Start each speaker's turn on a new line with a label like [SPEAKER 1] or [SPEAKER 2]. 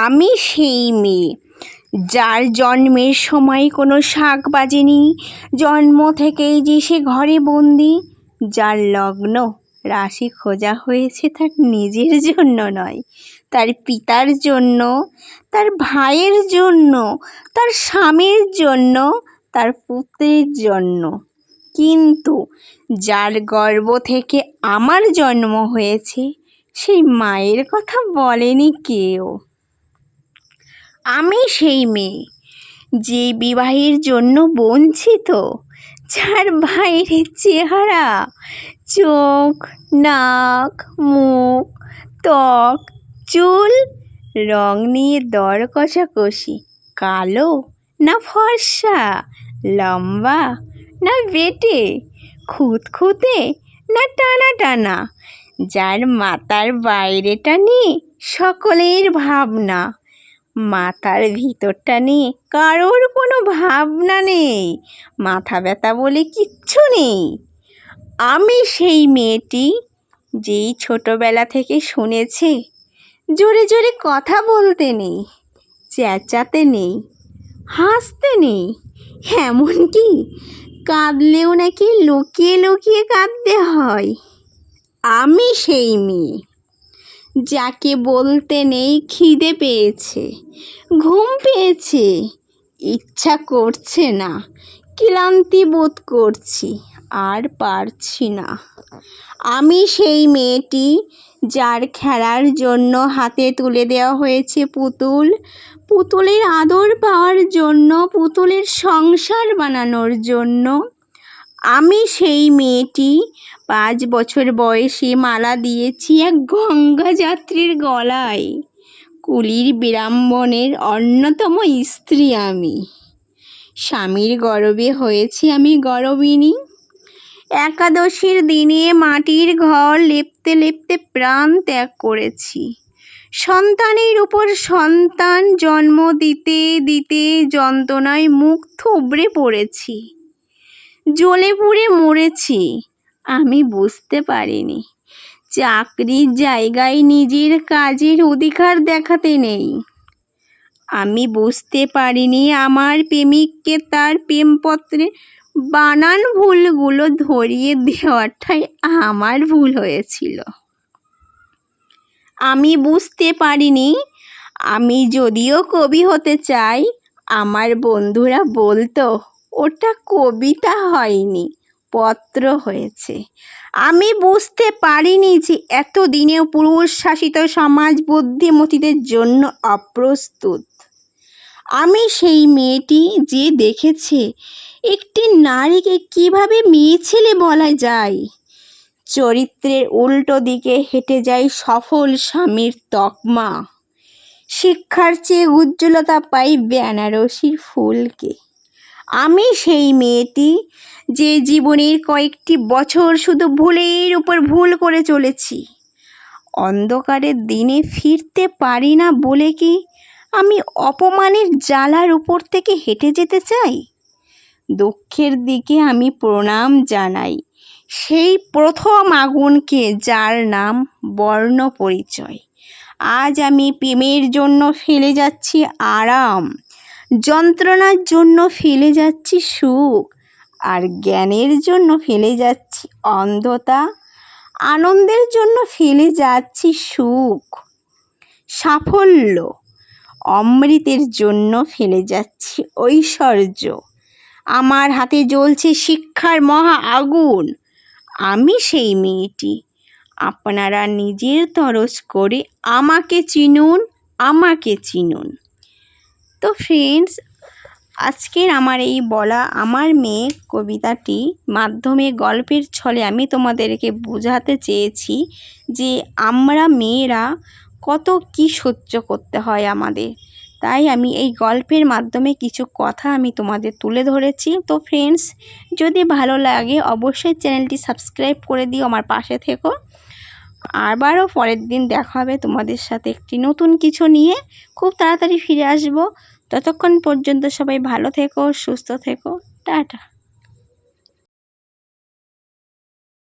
[SPEAKER 1] আমি সেই মেয়ে যার জন্মের সময় কোনো শাঁখ বাজেনি, জন্ম থেকেই যে সে ঘরে বন্দি, যার লগ্ন রাশি খোঁজা হয়েছে তার নিজের জন্য নয়, তার পিতার জন্য, তার ভাইয়ের জন্য, তার স্বামীর জন্য, তার পুত্রের জন্য। কিন্তু যার গর্ভ থেকে আমার জন্ম হয়েছে সেই মায়ের কথা বলেনি কেউ। আমি সেই মেয়ে যে বিবাহের জন্য বঞ্চিত, যার বাইরের চেহারা, চোখ, নাক, মুখ, ত্বক, চুল রং নিয়ে দর কষাকষি, কালো না ফর্সা, লম্বা না বেটে, খুঁতখুঁতে না টানা টানা, যার মাথার বাইরেটা নিয়ে সকলের ভাবনা, মাথার ভিতরটা নিয়ে কারোর কোনো ভাবনা নেই, মাথা ব্যথা বলে কিচ্ছু নেই। আমি সেই মেয়েটি যেই ছোটোবেলা থেকে শুনেছে জোরে জোরে কথা বলতে নেই, চেঁচাতে নেই, হাসতে নেই, এমনকি কাঁদলেও নাকি লুকিয়ে লুকিয়ে কাঁদতে হয়। আমি সেই মেয়ে যাকে বলতে নেই খিদে পেয়েছে, ঘুম পেয়েছে, ইচ্ছা করছে না, ক্লান্তি বোধ করছি, আর পারছি না। আমি সেই মেয়েটি যার খেলার জন্য হাতে তুলে দেওয়া হয়েছে পুতুল, পুতুলের আদর পাওয়ার জন্য, পুতুলের সংসার বানানোর জন্য। আমি সেই মেয়েটি 5 বছর বয়সে মালা দিয়েছি এক গঙ্গা যাত্রীর গলায়, কুলির বিড়ম্বনের অন্যতম স্ত্রী আমি। স্বামীর গর্ভে হয়েছি আমি গর্ভিণী। একাদশীর দিনে মাটির ঘর লেপতে লেপতে প্রাণ ত্যাগ করেছি। সন্তানের উপর সন্তান জন্ম দিতে দিতে যন্ত্রণায় মুখ থুবড়ে পড়েছি, জ্বলে পুড়ে মরেছি। আমি বুঝতে পারিনি চাকরির জায়গায় নিজের কাজের অধিকার দেখাতে নেই। আমি বুঝতে পারিনি আমার প্রেমিককে তার প্রেমপত্রে বানান ভুলগুলো ধরিয়ে দেওয়াটাই আমার ভুল হয়েছিল। আমি বুঝতে পারিনি আমি যদিও কবি হতে চাই, আমার বন্ধুরা বলতো ওটা কবিতা হয়নি, পত্র হয়েছে। আমি বুঝতে পারিনি যে এতদিনেও পুরুষ শাসিত সমাজ বুদ্ধিমতীদের জন্য অপ্রস্তুত। আমি সেই মেয়েটি যে দেখেছে একটি নারীকে কিভাবে মেয়ে ছেলে বলা যায়, চরিত্রের উল্টো দিকে হেঁটে যায় সফল স্বামীর তকমা, শিক্ষার চেয়ে উজ্জ্বলতা পাই বেনারসির ফুলকে। আমি সেই মেয়েটি যে জীবনের কয়েকটি বছর শুধু ভুলের উপর ভুল করে চলেছি। অন্ধকারের দিনে ফিরতে পারি না বলে কি আমি অপমানের জ্বালার উপর থেকে হেঁটে যেতে চাই? দুঃখের দিকে আমি প্রণাম জানাই সেই প্রথম আগুনকে যার নাম বর্ণ পরিচয়। আজ আমি প্রেমের জন্য ফেলে যাচ্ছি আরাম, যন্ত্রণার জন্য ফেলে যাচ্ছি সুখ, আর জ্ঞানের জন্য ফেলে যাচ্ছি অন্ধতা, আনন্দের জন্য ফেলে যাচ্ছি সুখ, সাফল্য, অমৃতের জন্য ফেলে যাচ্ছি ঐশ্বর্য। আমার হাতে জ্বলছে শিক্ষার মহা আগুন। আমি সেই মেয়েটি। আপনারা নিজের তরজ করে আমাকে চিনুন, আমাকে চিনুন। তো ফ্রেন্ডস, আজকের আমার এই বলা আমার মেয়ে কবিতাটি মাধ্যমে গল্পের ছলে আমি তোমাদেরকে বোঝাতে চেয়েছি যে আমরা মেয়েরা কত কি সহ্য করতে হয় আমাদের। তাই আমি এই গল্পের মাধ্যমে কিছু কথা আমি তোমাদের তুলে ধরেছি। তো ফ্রেন্ডস, যদি ভালো লাগে অবশ্যই চ্যানেলটি সাবস্ক্রাইব করে দিও, আমার পাশে থেকো। আবারও পরের দিন দেখা হবে তোমাদের সাথে একটি নতুন কিছু নিয়ে। খুব তাড়াতাড়ি ফিরে আসবো। ততক্ষণ পর্যন্ত সবাই ভালো থেকো, সুস্থ থেকো। টাটা।